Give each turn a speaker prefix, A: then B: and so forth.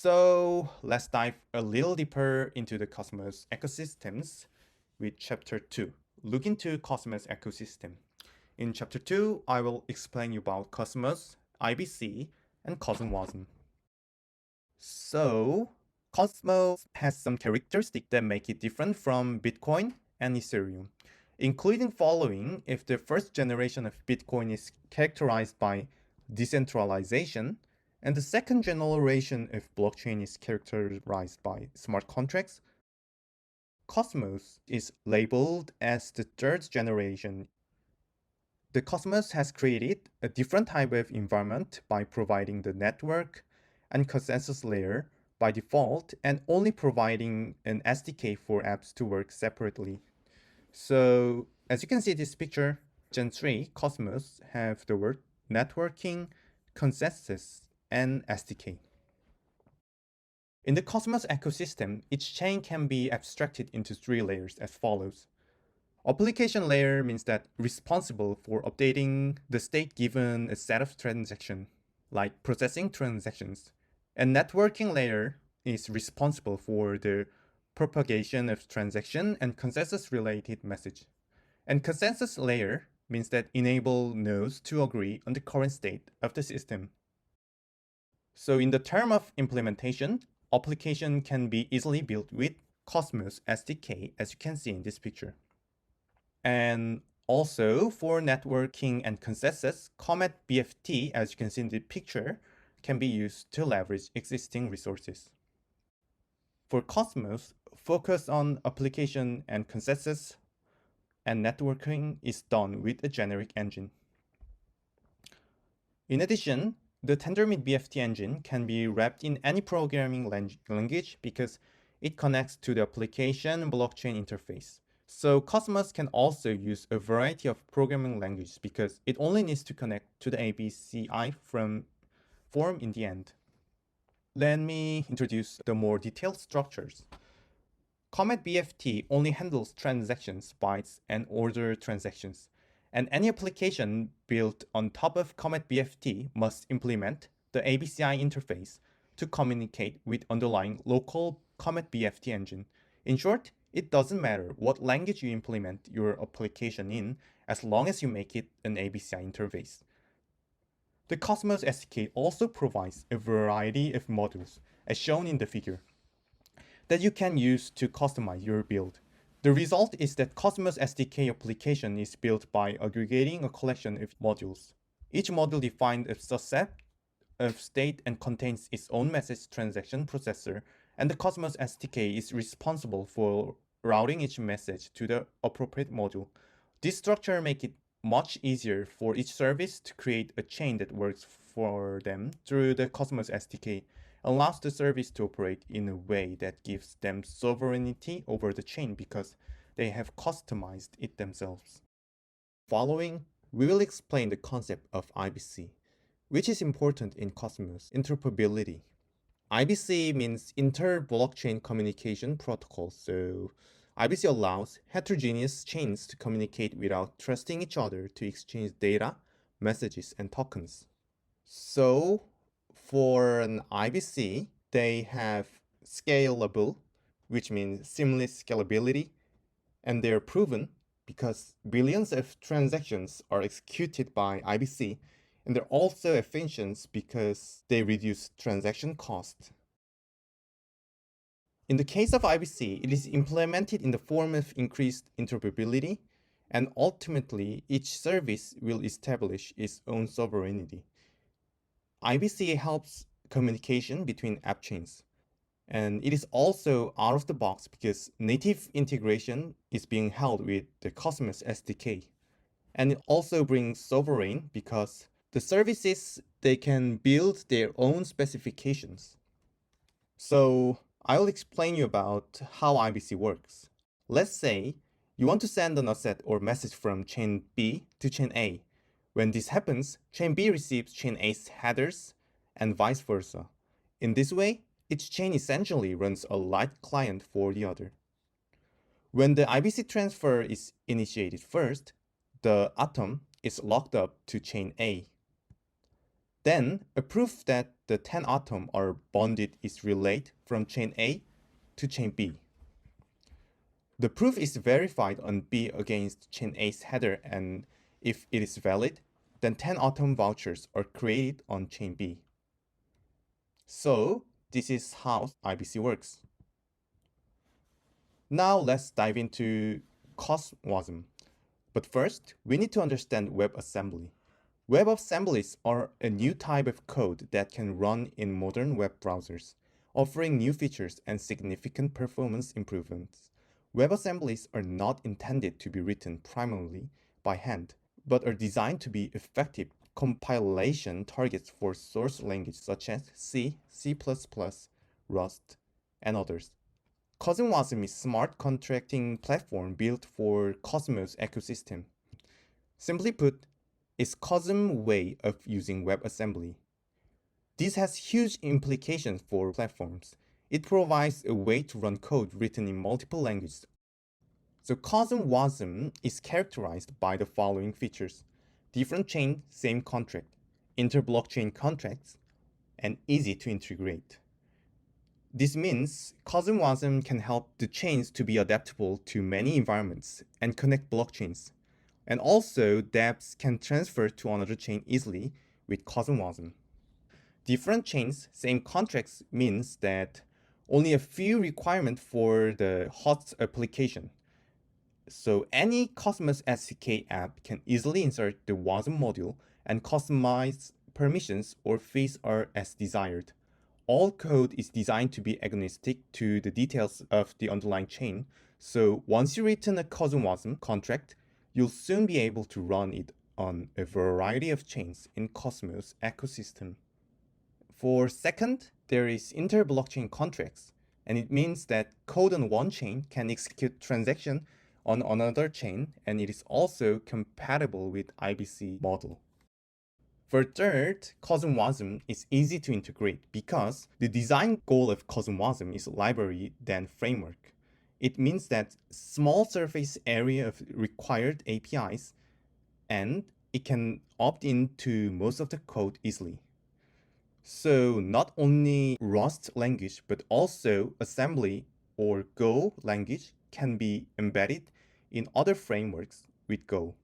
A: So let's dive a little deeper into the Cosmos ecosystems with Chapter 2. Look into Cosmos ecosystem. In Chapter 2, I will explain you about Cosmos, IBC, and Cosmwasm. So, Cosmos has some characteristics that make it different from Bitcoin and Ethereum, including following: if the first generation of Bitcoin is characterized by decentralization, and the second generation of blockchain is characterized by smart contracts, Cosmos is labeled as the third generation. The Cosmos has created a different type of environment by providing the network and consensus layer by default and only providing an SDK for apps to work separately. So as you can see this picture, Gen 3 Cosmos have the word networking, consensus, and SDK. In the Cosmos ecosystem, each chain can be abstracted into three layers as follows. Application layer means that responsible for updating the state given a set of transactions, like processing transactions. And networking layer is responsible for the propagation of transaction and consensus related message. And consensus layer means that enable nodes to agree on the current state of the system. So in the term of implementation, application can be easily built with Cosmos SDK, as you can see in this picture. And also for networking and consensus, Comet BFT, as you can see in the picture, can be used to leverage existing resources. For Cosmos, focus on application and consensus, and networking is done with a generic engine. In addition, the Tendermint BFT engine can be wrapped in any programming language because it connects to the application blockchain interface. So Cosmos can also use a variety of programming languages because it only needs to connect to the ABCI form in the end. Let me introduce the more detailed structures. Comet BFT only handles transactions, bytes, and order transactions, and any application built on top of Comet BFT must implement the ABCI interface to communicate with underlying local Comet BFT engine. In short, it doesn't matter what language you implement your application in as long as you make it an ABCI interface. The Cosmos SDK also provides a variety of modules, as shown in the figure, that you can use to customize your build. The result is that Cosmos SDK application is built by aggregating a collection of modules. Each module defines a subset of state and contains its own message transaction processor, and the Cosmos SDK is responsible for routing each message to the appropriate module. This structure makes it much easier for each service to create a chain that works for them through the Cosmos SDK, allows the service to operate in a way that gives them sovereignty over the chain because they have customized it themselves. Following, we will explain the concept of IBC, which is important in Cosmos interoperability. IBC means inter-blockchain communication protocol, so IBC allows heterogeneous chains to communicate without trusting each other to exchange data, messages, and tokens. So for an IBC, they have scalable, which means seamless scalability, and they're proven because billions of transactions are executed by IBC, and they're also efficient because they reduce transaction cost. In the case of IBC, it is implemented in the form of increased interoperability, and ultimately each service will establish its own sovereignty. IBC helps communication between app chains, and it is also out of the box because native integration is being held with the Cosmos SDK. And it also brings sovereign because the services, they can build their own specifications. So I'll explain you about how IBC works. Let's say you want to send an asset or message from chain B to chain A. When this happens, chain B receives chain A's headers and vice versa. In this way, each chain essentially runs a light client for the other. When the IBC transfer is initiated first, the atom is locked up to chain A. Then, a proof that the 10 atoms are bonded is relayed from chain A to chain B. The proof is verified on B against chain A's header, and if it is valid, then 10 atom vouchers are created on chain B. So, this is how IBC works. Now let's dive into Cosmwasm. But first, we need to understand WebAssembly. WebAssemblies are a new type of code that can run in modern web browsers, offering new features and significant performance improvements. WebAssemblies are not intended to be written primarily by hand, but are designed to be effective compilation targets for source languages such as C, C++, Rust, and others. Cosmwasm is a smart contracting platform built for Cosmos ecosystem. Simply put, it's Cosm way of using WebAssembly. This has huge implications for platforms. It provides a way to run code written in multiple languages. So Cosmwasm is characterized by the following features: different chain, same contract, inter-blockchain contracts, and easy to integrate. This means Cosmwasm can help the chains to be adaptable to many environments and connect blockchains. And also, dApps can transfer to another chain easily with Cosmwasm. Different chains, same contracts means that only a few requirements for the host application. So any Cosmos SDK app can easily insert the WASM module and customize permissions or fees are as desired. All code is designed to be agnostic to the details of the underlying chain. So once you've written a Cosmwasm contract, you'll soon be able to run it on a variety of chains in Cosmos ecosystem. For second, there is inter-blockchain contracts, and it means that code on one chain can execute transaction on another chain, and it is also compatible with IBC model. For third, Cosmwasm is easy to integrate because the design goal of Cosmwasm is library than framework. It means that small surface area of required APIs, and it can opt into most of the code easily. So not only Rust language, but also assembly or Go language can be embedded in other frameworks with Go.